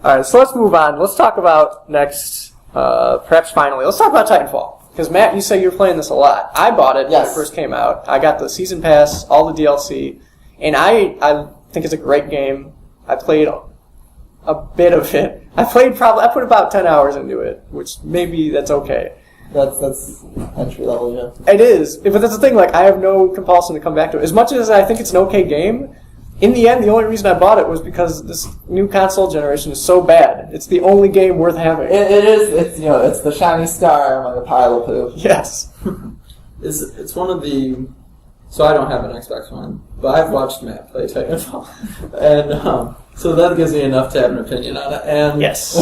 All right, so let's move on. Let's talk about next, perhaps finally, let's talk about Titanfall. Because, Matt, you say you're playing this a lot. I bought it when it first came out. I got the Season Pass, all the DLC, and I think it's a great game. I played a bit of it. I put about 10 hours into it, which maybe that's okay. That's entry level, yeah. It is, but that's the thing, like, I have no compulsion to come back to it. As much as I think it's an okay game, in the end, the only reason I bought it was because this new console generation is so bad. It's the only game worth having. It is. It's it's the shiny star among a pile of poo. Yes. It's one of the. So I don't have an Xbox One, but I've watched Matt play Titanfall, and so that gives me enough to have an opinion on it. And yes.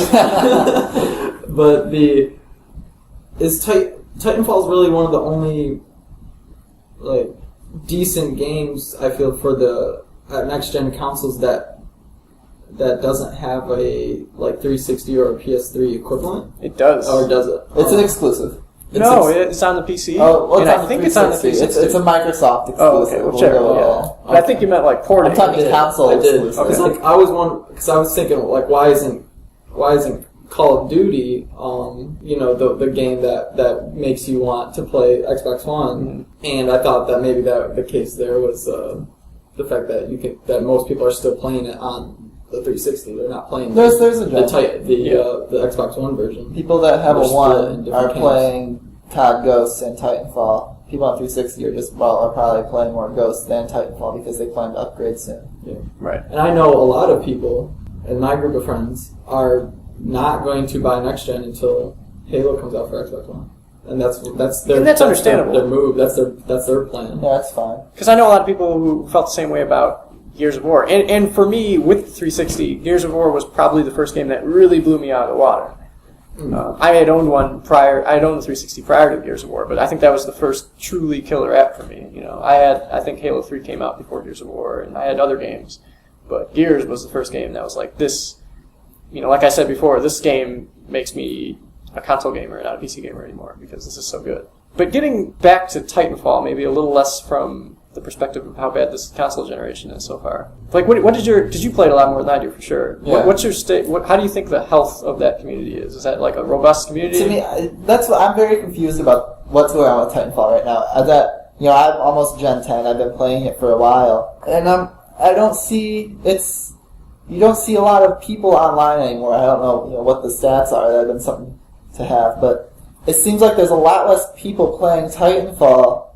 But Titanfall is really one of the only decent games I feel for the next gen consoles that doesn't have a 360 or a PS3 equivalent. It does. Or does it? It's an exclusive. It's on the PC. Oh, well, I think it's on the 360. It's a Microsoft exclusive. Oh, okay. Whichever. But I think you meant porting. I'm talking console exclusive. Because I was thinking why isn't Call of Duty, the game that makes you want to play Xbox One, and I thought that maybe the case there was the fact that most people are still playing it on the 360. They're not playing there's a the Xbox One version. People that have a One are playing COD Ghosts and Titanfall. People on 360 are probably playing more Ghosts than Titanfall because they plan to upgrade soon. Yeah. Right. And I know a lot of people in my group of friends are not going to buy next gen until Halo comes out for Xbox One, and that's understandable. Their move. That's their plan. Yeah, that's fine. Because I know a lot of people who felt the same way about Gears of War, and for me with 360, Gears of War was probably the first game that really blew me out of the water. I had owned one prior. I had owned the 360 prior to Gears of War, but I think that was the first truly killer app for me. I think Halo 3 came out before Gears of War, and I had other games, but Gears was the first game that was like this. Like I said before, this game makes me a console gamer and not a PC gamer anymore because this is so good. But getting back to Titanfall, maybe a little less from the perspective of how bad this console generation is so far. What did you play it a lot more than I do for sure? Yeah. What's your state? How do you think the health of that community is? Is that like a robust community? To me, that's what I'm very confused about. What's going on with Titanfall right now? I'm almost Gen 10. I've been playing it for a while, and I don't see it's. You don't see a lot of people online anymore. I don't know, what the stats are. That have been something to have, but it seems like there's a lot less people playing Titanfall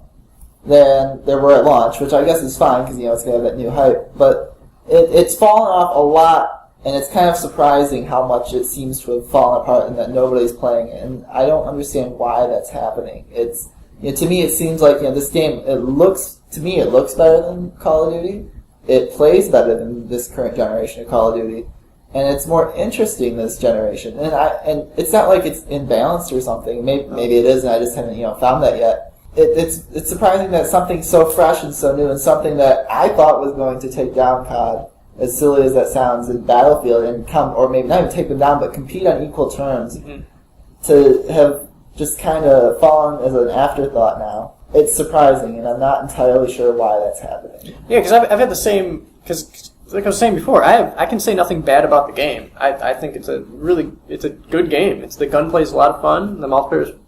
than there were at launch, which I guess is fine because it's gonna have that new hype. But it's fallen off a lot, and it's kind of surprising how much it seems to have fallen apart and that nobody's playing it. And I don't understand why that's happening. It's to me it seems like this game it looks better than Call of Duty. It plays better than this current generation of Call of Duty, and it's more interesting this generation. And it's not like it's imbalanced or something. Maybe it is, and I just haven't found that yet. It's surprising that something so fresh and so new, and something that I thought was going to take down COD, as silly as that sounds, in Battlefield, and or maybe not even take them down, but compete on equal terms, to have just kind of fallen as an afterthought now. It's surprising, and I'm not entirely sure why that's happening. Yeah, because I've had the same. Because like I was saying before, I can say nothing bad about the game. I think it's a good game. The gunplay is a lot of fun. The multiplayer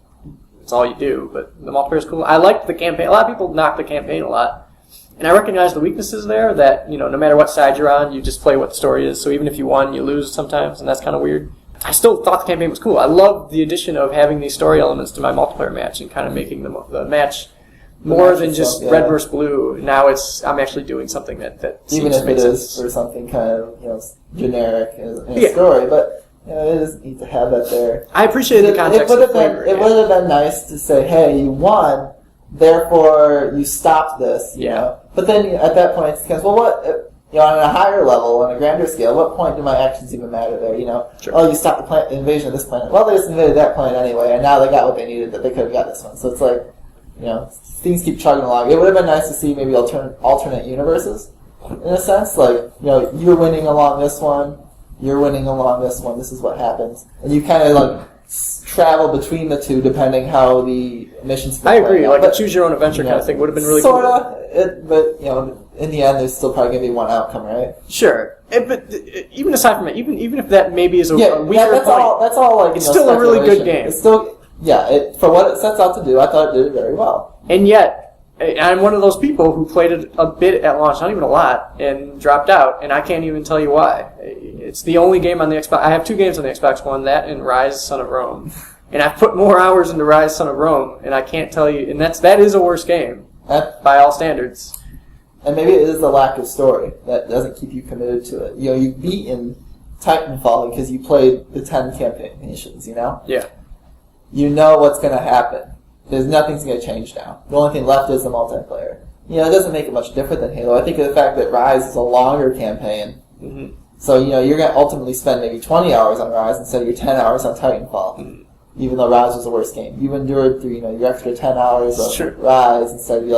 it's all you do, but the multiplayer is cool. I like the campaign. A lot of people knock the campaign a lot, and I recognize the weaknesses there. That no matter what side you're on, you just play what the story is. So even if you won, you lose sometimes, and that's kind of weird. I still thought the campaign was cool. I love the addition of having these story elements to my multiplayer match and kind of making the match more than just red versus blue. Now I'm actually doing something that seems to make sense. Even if it is for something kind of generic in a story, but it is neat to have that there. I appreciate the context of the flavor. It would have been nice to say, hey, you won, therefore you stopped this. But then at that point it's kind of, well, what? On a higher level, on a grander scale, what point do my actions even matter there? Sure. Oh, you stopped the invasion of this planet. Well, they just invaded that planet anyway, and now they got what they needed, that they could have got this one. So it's like, things keep chugging along. It would have been nice to see maybe alternate universes, in a sense. Like, you're winning along this one, you're winning along this one, this is what happens. And you kind of, travel between the two depending how the missions I agree. Like a choose-your-own-adventure kind of thing would have been really cool. But, in the end, there's still probably going to be one outcome, right? Sure. But even aside from it, even if that maybe is a weaker that's point, all. That's all. Like it's still a really good game. It's still, for what it sets out to do, I thought it did it very well. And yet, I'm one of those people who played it a bit at launch, not even a lot, and dropped out, and I can't even tell you why. It's the only game on the Xbox. I have 2 games on the Xbox One, that and Rise: Son of Rome. And I've put more hours into Rise: Son of Rome, and I can't tell you. And that is a worse game by all standards. And maybe it is the lack of story that doesn't keep you committed to it. You've beaten Titanfall because you played the 10 campaign missions. Yeah. You know what's going to happen. Nothing's going to change now. The only thing left is the multiplayer. It doesn't make it much different than Halo. I think of the fact that Rise is a longer campaign. Mm-hmm. So, you're going to ultimately spend maybe 20 hours on Rise instead of your 10 hours on Titanfall. Mm-hmm. Even though Rise was the worst game. You endured through, your extra 10 hours of Rise instead of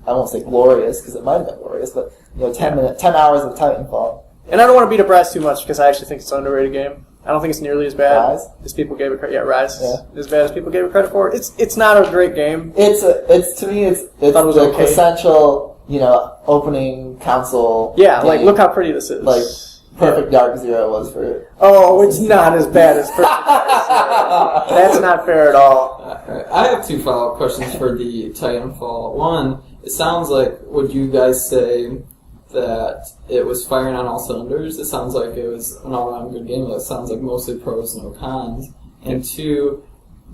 I won't say glorious, because it might have been glorious, but, 10 hours of Titanfall. And I don't want to beat up Rise too much, because I actually think it's an underrated game. I don't think it's nearly as bad as people gave it credit. Yeah, Rise is as bad as people gave it credit for. It's not a great game. It's the essential, opening console. Yeah, game. Look how pretty this is. Perfect Dark Zero was for it. Oh, it's not as bad as Perfect Dark Zero. That's not fair at all. I have 2 follow-up questions for the Titanfall. One, it sounds like, would you guys say that it was firing on all cylinders? It sounds like it was an all-around good game. It sounds like mostly pros, no cons. And 2,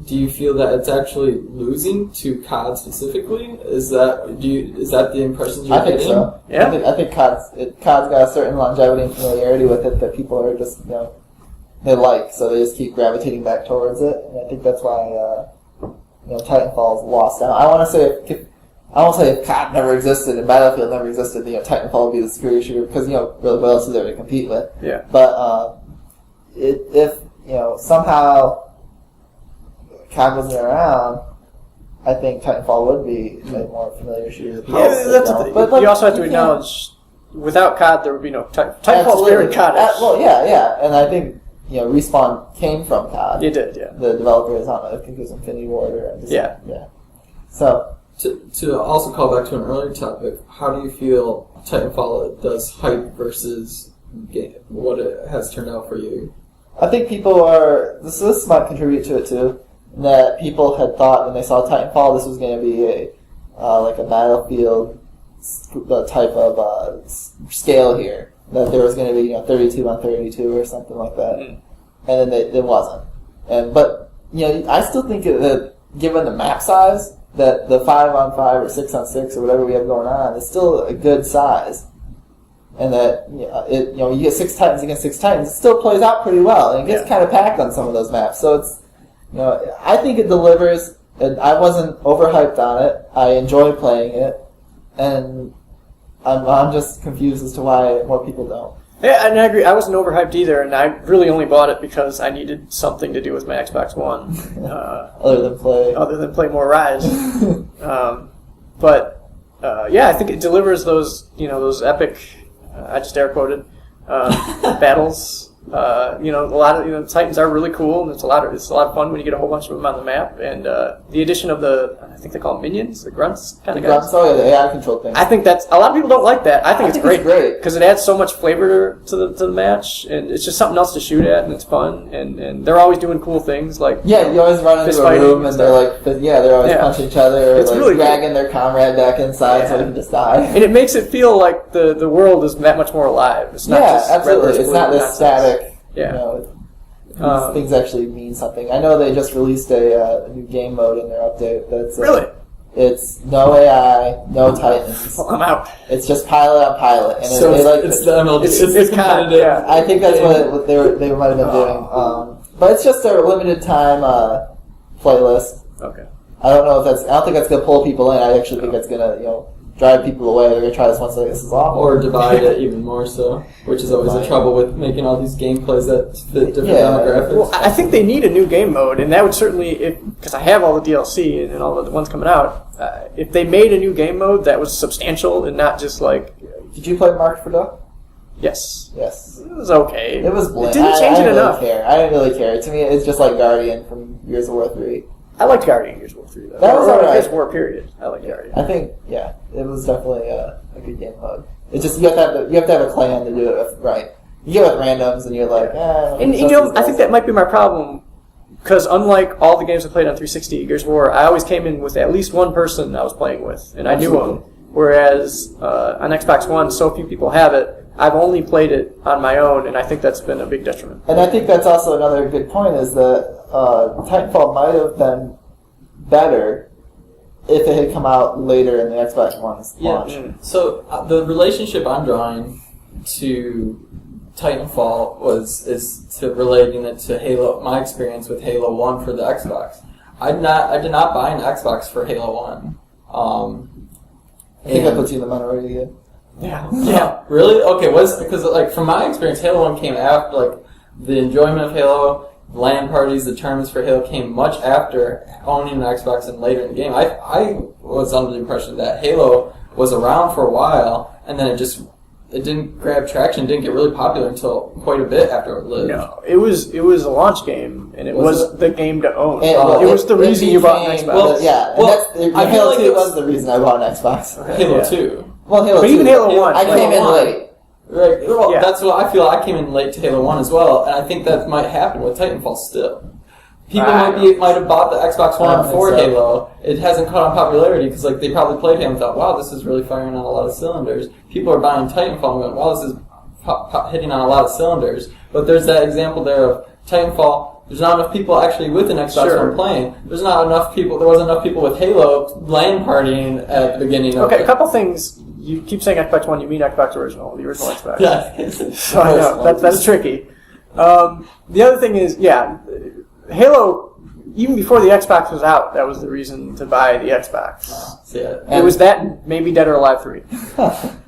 do you feel that it's actually losing to COD specifically? Is that the impressions you're getting? I think so. Yeah. I think COD's got a certain longevity and familiarity with it that people are just they like, so they just keep gravitating back towards it. And I think that's why Titanfall's lost out. I won't say if COD never existed and Battlefield never existed, Titanfall would be the superior shooter because really what else is there to compete with? Yeah. But if somehow COD wasn't around, I think Titanfall would be a more familiar shooter. That's the thing. But you also have to acknowledge, without COD, there would be no Titanfall's very COD-ish. And I think Respawn came from COD. It did, yeah. The developers, I think it was Infinity Ward. Yeah. So to also call back to an earlier topic, how do you feel Titanfall does hype versus what it has turned out for you? I think people are. This might contribute to it too. That people had thought when they saw Titanfall, this was going to be a Battlefield type of scale here. That there was going to be 32 on 32 or something like that, and then it wasn't. But I still think that given the map size, that the 5 on 5 or 6 on 6 or whatever we have going on is still a good size. And that you get 6 Titans against 6 Titans, it still plays out pretty well, and it gets kind of packed on some of those maps. So it's I think it delivers. And I wasn't overhyped on it. I enjoy playing it, and I'm just confused as to why more people don't. Yeah, and I agree. I wasn't overhyped either, and I really only bought it because I needed something to do with my Xbox One, other than play more Rise. I think it delivers those epic. I just air quoted battles. A lot of Titans are really cool, and it's a lot of fun when you get a whole bunch of them on the map. And the addition of I think they call them minions, the grunts kind of guys. Grunts, the AI control thing. I think that's a lot of people don't like that. I think it's great because it adds so much flavor to the match, and it's just something else to shoot at, and it's fun. And they're always doing cool things like you always run into a room and they're always punching each other, or really dragging their comrade back inside so they can just die. And it makes it feel like the world is that much more alive. It's not just absolutely. It's not this static. Yeah. These things actually mean something. I know they just released a new game mode in their update. That's really. It's no AI, no Titans. I'm out. It's just pilot on pilot, and so it's the MLB. It's competitive. Yeah. I think that's what they might have been doing. But it's just a limited time playlist. Okay. I don't think that's gonna pull people in. I actually think that's gonna drive people away. They're gonna try this once. Like, this is awful. Or divide it even more so, which is always the trouble with making all these gameplays that fit different demographics. Well, I think they need a new game mode, and that would certainly, because I have all the DLC and all the ones coming out. If they made a new game mode that was substantial and not just like. Did you play Marked for Duck? Yes. It was okay. It was bland. It didn't change it enough. I didn't really care. To me, it's just like Guardian from Gears of War 3. I liked Guardian Gears of War 3 though. That was alright. Gears of War period. I liked Guardian. I think, yeah, it was definitely a good game mode. It's just you have to have a clan to do it with, right. You get with randoms and you're like, And I think that might be my problem, because unlike all the games I played on 360, Gears of War, I always came in with at least one person I was playing with, and I knew them. Whereas on Xbox One, so few people have it. I've only played it on my own, and I think that's been a big detriment. And I think that's also another good point, is that Titanfall might have been better if it had come out later in the Xbox One's launch. So the relationship I'm drawing to Titanfall is to relating it to Halo. My experience with Halo 1 for the Xbox. I did not buy an Xbox for Halo 1. I think that puts you in the minority again. Yeah. Really? Okay. Because like from my experience, Halo 1 came after. Like the enjoyment of Halo, LAN parties, the tournaments for Halo came much after owning an Xbox and later in the game. I was under the impression that Halo was around for a while, and then it didn't grab traction, didn't get really popular until quite a bit after it lived. No, it was a launch game, and it was the game to own. It was the reason you bought an Xbox. Halo 2 was the reason I bought an Xbox. Okay. Halo 2. Well, Halo 2. But even Halo 1. I came in late. Right. Well, that's what I feel. I came in late to Halo 1 as well, and I think that might happen with Titanfall still. People might have bought the Xbox One before Halo. It hasn't caught on popularity because like they probably played Halo and thought, wow, this is really firing on a lot of cylinders. People are buying Titanfall and going, wow, this is hitting on a lot of cylinders. But there's that example there of Titanfall. There's not enough people actually with an Xbox One playing. There wasn't enough people with Halo LAN partying at the beginning of it. Okay, a couple things. You keep saying Xbox One, you mean Xbox Original, the original Xbox. Yeah. So I know, that's tricky. The other thing is, Halo, even before the Xbox was out, that was the reason to buy the Xbox. It was that, maybe Dead or Alive 3. It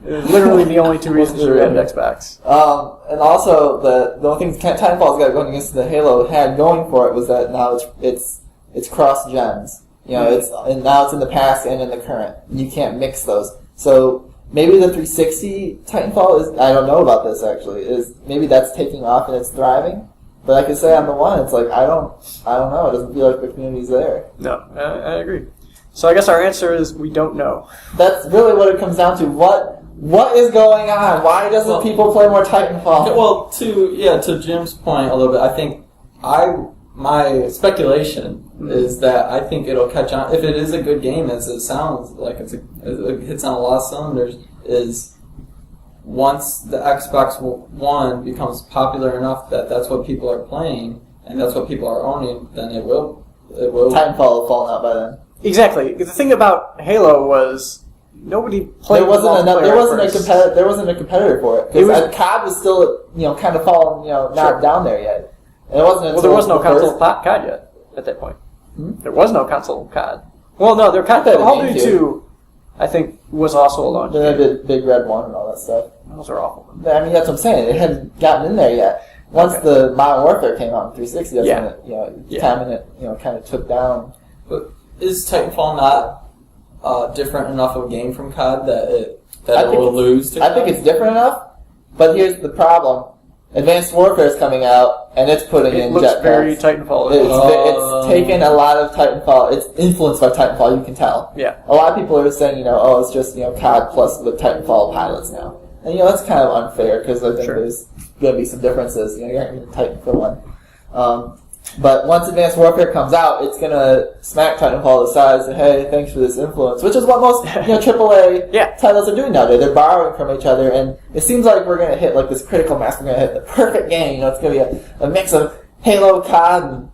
was literally the only two reasons you had an Xbox. And also, the only thing Titanfall's got going against the Halo had going for it was that now it's cross gens. Now it's in the past and in the current. You can't mix those. So maybe the 360 Titanfall is, I don't know about this actually, maybe that's taking off and it's thriving. But I could say on the one, it's like, I don't know. It doesn't feel like the community's there. No, I agree. So I guess our answer is we don't know. That's really what it comes down to. What is going on? Why doesn't people play more Titanfall? Well, to Jim's point a little bit, I think my speculation is that I think it'll catch on. If it is a good game, as it sounds like it hits on a lot of cylinders, is once the Xbox One becomes popular enough that that's what people are playing and that's what people are owning, then it will. Titanfall will fall out by then. Exactly. The thing about Halo was nobody played. There wasn't a competitor for it because COD was still kind of falling not down there yet. And it wasn't. There was no console COD yet at that point. There was no console COD. Well, no, there Call of Duty 2. I think was also a launch. Then they did Big Red 1 and all that stuff. Those are awful. I mean, that's what I'm saying. It hadn't gotten in there yet. Once the Modern Warfare came out in 360, that's when it, timing it, kind of took down. But is Titanfall not different enough of a game from COD that it will lose to COD? I think it's different enough, but here's the problem. Advanced Warfare is coming out, and it's putting in jetpacks. It looks very Titanfall. It's taken a lot of Titanfall. It's influenced by Titanfall, you can tell. Yeah. A lot of people are saying, it's just, COD plus with Titanfall pilots now. And, that's kind of unfair, because I think there's going to be some differences. You're not going to Titanfall one. But once Advanced Warfare comes out, it's going to smack Titanfall aside and say, hey, thanks for this influence, which is what most AAA titles are doing nowadays. They're borrowing from each other, and it seems like we're going to hit this critical mass. We're going to hit the perfect game. It's going to be a mix of Halo, COD, and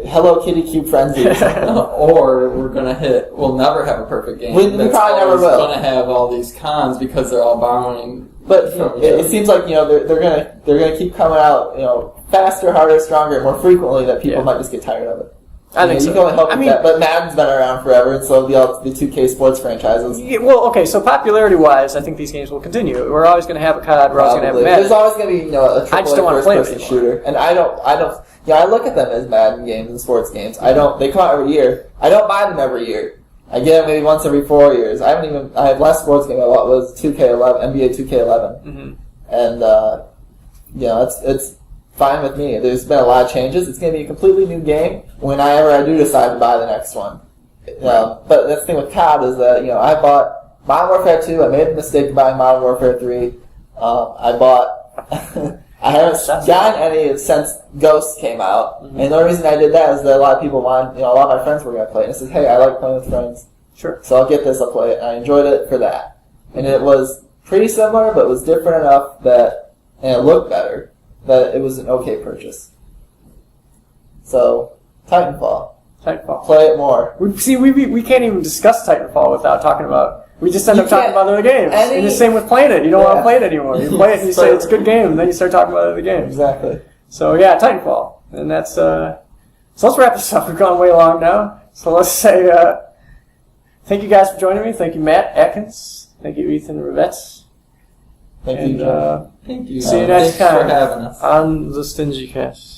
Hello Kitty Cube Frenzy. Or we'll never have a perfect game. We probably never will. It's going to have all these cons because they're all borrowing. But it seems like they're gonna keep coming out faster, harder, stronger, more frequently. That people might just get tired of it. I think so. You can only hope that. But Madden's been around forever, and so the 2K sports franchises. Yeah, well, okay. So popularity-wise, I think these games will continue. We're always going to have a COD. We're always going to have a Madden. There's always going to be a AAA first-person shooter, and I don't. I look at them as Madden games and sports games. They come out every year. I don't buy them every year. I get them maybe once every 4 years. I have less sports game. What was 2K11, NBA 2K11, and it's fine with me. There's been a lot of changes. It's going to be a completely new game whenever I do decide to buy the next one. But that's the thing with COD is that, I bought Modern Warfare 2. I made the mistake of buying Modern Warfare 3. I haven't gotten any since Ghost came out. Mm-hmm. And the only reason I did that is that a lot of people wanted, a lot of my friends were going to play it. And I said, hey, I like playing with friends. Sure. So I'll get this, I'll play it. And I enjoyed it for that. And it was pretty similar, but it was different enough that, and it looked better, that it was an okay purchase. So, Titanfall. Play it more. We can't even discuss Titanfall without talking about. We just end up talking about other games. And the same with playing it. You don't want to play it anymore. You play it and you say it's a good game, and then you start talking about other games. Exactly. So yeah, Titanfall, and that's. So let's wrap this up. We've gone way long now. So let's say thank you guys for joining me. Thank you, Matt Atkins. Thank you, Ethan Rivets. Thank you, John. Thank you. See you next time for having us on the Stingycast.